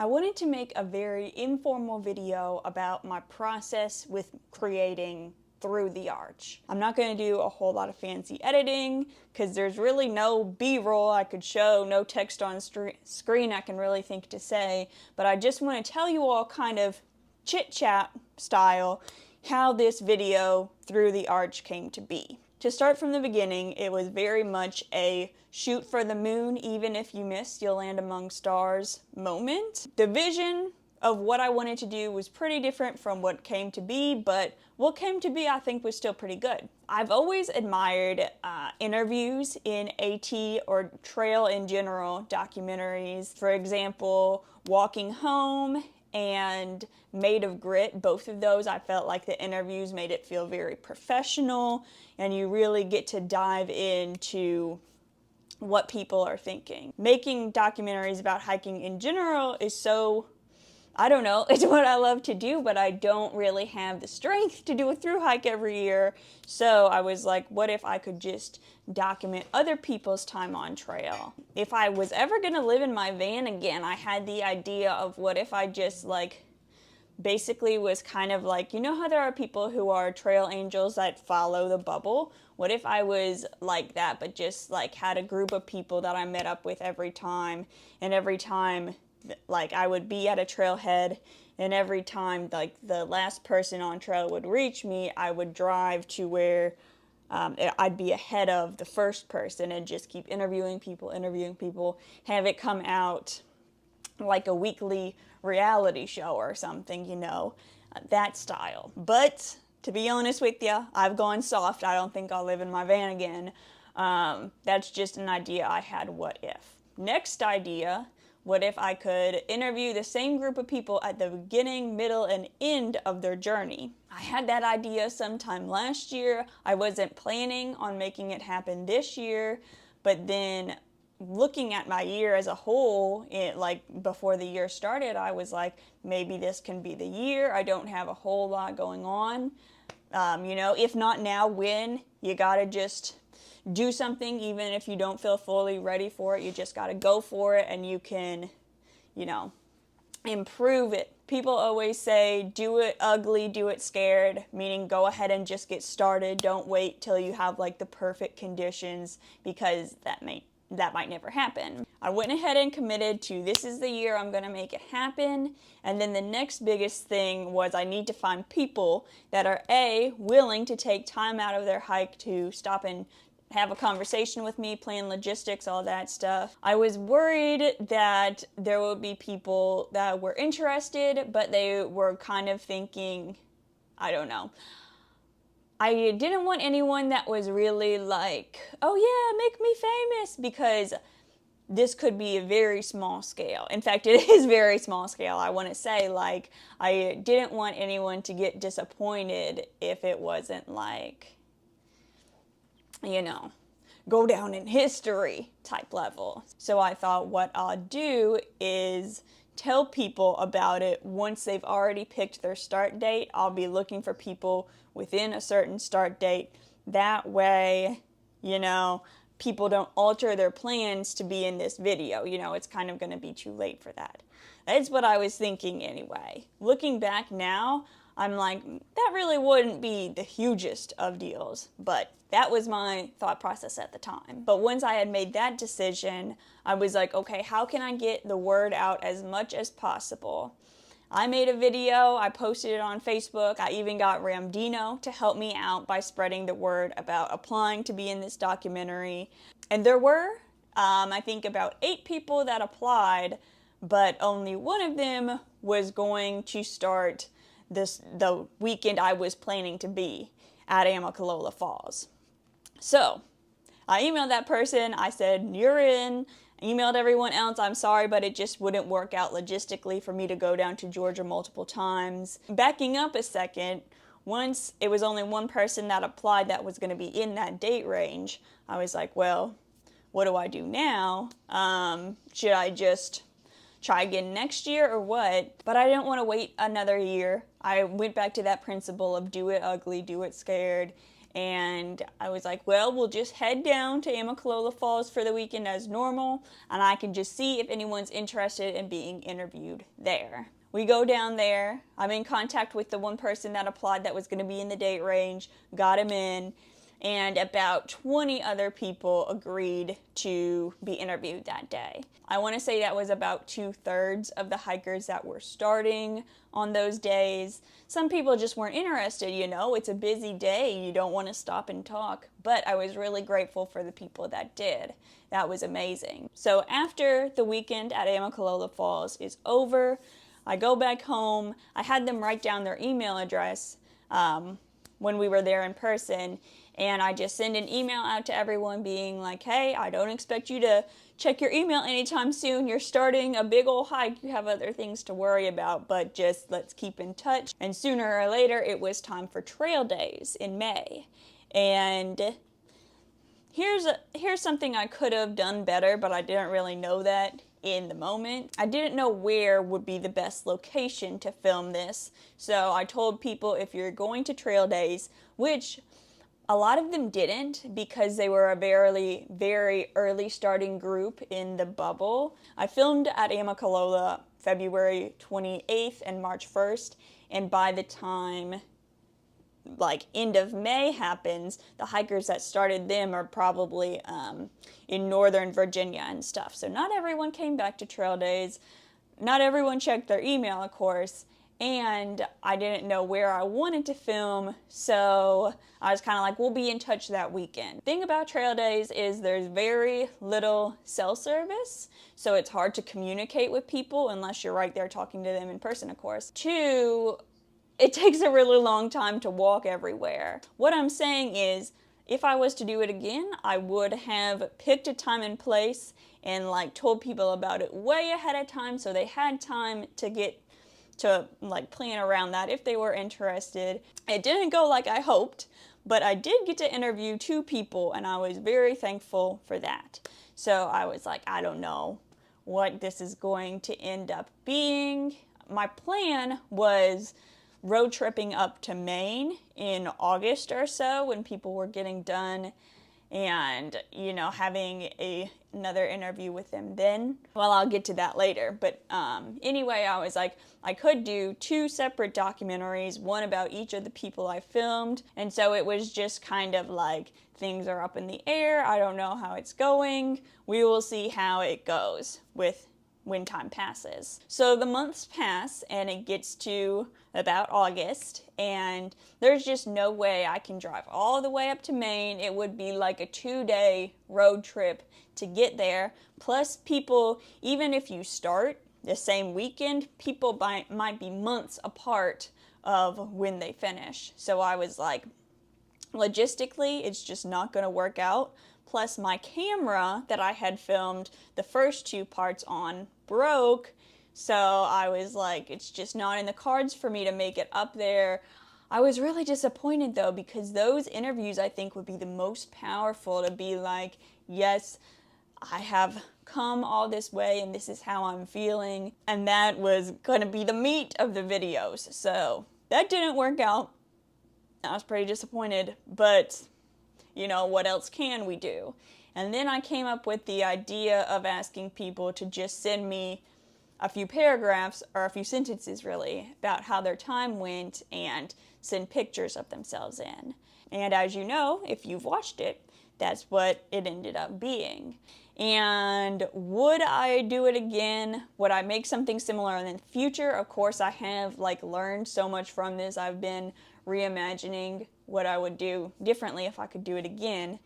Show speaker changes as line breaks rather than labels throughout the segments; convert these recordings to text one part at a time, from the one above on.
I wanted to make a very informal video about my process with creating Through the Arch. I'm not going to do a whole lot of fancy editing because there's really no B-roll I could show, no text on screen I can really think to say, but I just want to tell you all kind of chit-chat style how this video Through the Arch came to be. To start from the beginning, it was very much a shoot for the moon, even if you miss, you'll land among stars moment. The vision of what I wanted to do was pretty different from what came to be, but what came to be I think was still pretty good. I've always admired interviews in AT or trail in general documentaries. For example, Walking Home and Made of Grit, both of those I felt like the interviews made it feel very professional and you really get to dive into what people are thinking. Making documentaries about hiking in general is so, I don't know, it's what I love to do, but I don't really have the strength to do a thru hike every year. So I was like, what if I could just document other people's time on trail? If I was ever gonna live in my van again, I had the idea of what if I just like basically was kind of like, you know how there are people who are trail angels that follow the bubble? What if I was like that, but just like had a group of people that I met up with every time, and every time like I would be at a trailhead, and every time like the last person on trail would reach me, I would drive to where I'd be ahead of the first person and just keep interviewing people, have it come out like a weekly reality show or something, you know, that style. But to be honest with you, I've gone soft. I don't think I'll live in my van again. That's just an idea I had, what if. Next idea, what if I could interview the same group of people at the beginning, middle, and end of their journey? I had that idea sometime last year. I wasn't planning on making it happen this year, but then looking at my year as a whole, like before the year started, I was like, maybe this can be the year. I don't have a whole lot going on. You know, if not now, when? You gotta just do something, even if you don't feel fully ready for it. You just gotta go for it, and you can, you know, improve it. People always say, do it ugly, do it scared, meaning go ahead and just get started. Don't wait till you have like the perfect conditions, because that might never happen. I went ahead and committed to, this is the year I'm gonna make it happen. And then the next biggest thing was I need to find people that are A, willing to take time out of their hike to stop and have a conversation with me, plan logistics, all that stuff. I was worried that there would be people that were interested, but they were kind of thinking, I don't know. I didn't want anyone that was really like, oh yeah, make me famous, because this could be a very small scale. In fact, it is very small scale. I want to say, like, I didn't want anyone to get disappointed if it wasn't like, you know, go down in history type level. So I thought what I'll do is tell people about it once they've already picked their start date. I'll be looking for people within a certain start date. That way, you know, people don't alter their plans to be in this video. You know, it's kind of going to be too late for that. That's what I was thinking anyway. Looking back now, I'm like, that really wouldn't be the hugest of deals, but that was my thought process at the time. But once I had made that decision, I was like, okay, how can I get the word out as much as possible? I made a video, I posted it on Facebook. I even got Ramdino to help me out by spreading the word about applying to be in this documentary. And there were, I think, about 8 people that applied, but only one of them was going to start the weekend I was planning to be at Amicalola Falls. So I emailed that person. I said, you're in. I emailed everyone else. I'm sorry, but it just wouldn't work out logistically for me to go down to Georgia multiple times. Backing up a second, once it was only one person that applied that was going to be in that date range, I was like, well, what do I do now? Should I just try again next year or what? But I didn't want to wait another year. I went back to that principle of do it ugly, do it scared, And I was like, well, we'll just head down to Amicalola Falls for the weekend as normal, and I can just see if anyone's interested in being interviewed there. We go down there. I'm in contact with the one person that applied that was going to be in the date range, got him in, and about 20 other people agreed to be interviewed that day. I want to say that was about 2/3 of the hikers that were starting on those days. Some people just weren't interested, you know, it's a busy day, you don't want to stop and talk, but I was really grateful for the people that did. That was amazing. So after the weekend at Amicalola Falls is over, I go back home. I had them write down their email address when we were there in person, and I just send an email out to everyone being like, hey, I don't expect you to check your email anytime soon. You're starting a big old hike. You have other things to worry about, but just let's keep in touch. And sooner or later, it was time for trail days in May. And here's something I could have done better, but I didn't really know that in the moment. I didn't know where would be the best location to film this. So I told people, if you're going to trail days, which a lot of them didn't because they were a very, very early starting group in the bubble. I filmed at Amicalola February 28th and March 1st, and by the time like end of May happens, the hikers that started them are probably in Northern Virginia and stuff. So not everyone came back to trail days. Not everyone checked their email, of course. And I didn't know where I wanted to film, so I was kind of like, we'll be in touch that weekend. Thing about trail days is there's very little cell service, so it's hard to communicate with people unless you're right there talking to them in person, of course. Two, it takes a really long time to walk everywhere. What I'm saying is, if I was to do it again, I would have picked a time and place and like told people about it way ahead of time so they had time to like plan around that if they were interested. It didn't go like I hoped, but I did get to interview 2 people, and I was very thankful for that. So I was like, I don't know what this is going to end up being. My plan was road tripping up to Maine in August or so when people were getting done, and, you know, having another interview with them then. Well, I'll get to that later. But anyway, I was like, I could do 2 separate documentaries, one about each of the people I filmed. And so it was just kind of like, things are up in the air. I don't know how it's going. We will see how it goes when time passes. So the months pass and it gets to about August, and there's just no way I can drive all the way up to Maine. It would be like a 2-day road trip to get there. Plus people, even if you start the same weekend, people might be months apart of when they finish. So I was like, logistically, it's just not gonna work out. Plus my camera that I had filmed the first 2 parts on broke, so I was like, it's just not in the cards for me to make it up there. I was really disappointed though, because those interviews I think would be the most powerful, to be like, yes, I have come all this way and this is how I'm feeling, and that was going to be the meat of the videos. So that didn't work out. I was pretty disappointed, but you know, what else can we do? And then I came up with the idea of asking people to just send me a few paragraphs, or a few sentences really, about how their time went, and send pictures of themselves in. And as you know, if you've watched it, that's what it ended up being. And would I do it again? Would I make something similar in the future? Of course, I have like learned so much from this. I've been reimagining what I would do differently if I could do it again.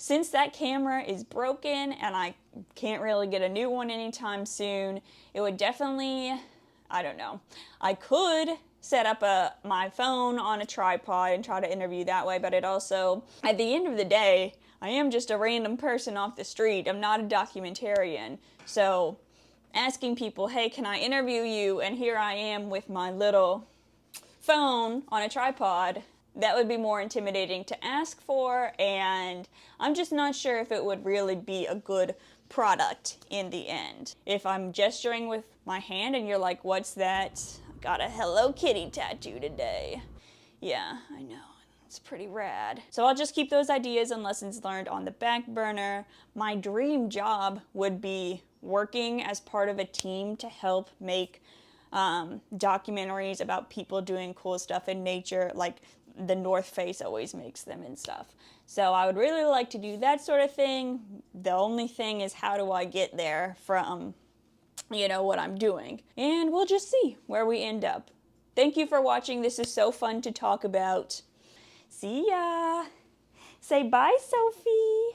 Since that camera is broken and I can't really get a new one anytime soon, it would definitely, I don't know, I could set up my phone on a tripod and try to interview that way, but it also, at the end of the day, I am just a random person off the street. I'm not a documentarian. So asking people, hey, can I interview you? And here I am with my little phone on a tripod. That would be more intimidating to ask for, and I'm just not sure if it would really be a good product in the end. If I'm gesturing with my hand and you're like, what's that? Got a Hello Kitty tattoo today. Yeah, I know. It's pretty rad. So I'll just keep those ideas and lessons learned on the back burner. My dream job would be working as part of a team to help make documentaries about people doing cool stuff in nature, like the North Face always makes them and stuff. So I would really like to do that sort of thing. The only thing is, how do I get there from, what I'm doing? And we'll just see where we end up. Thank you for watching. This is so fun to talk about. See ya. Say bye, Sophie.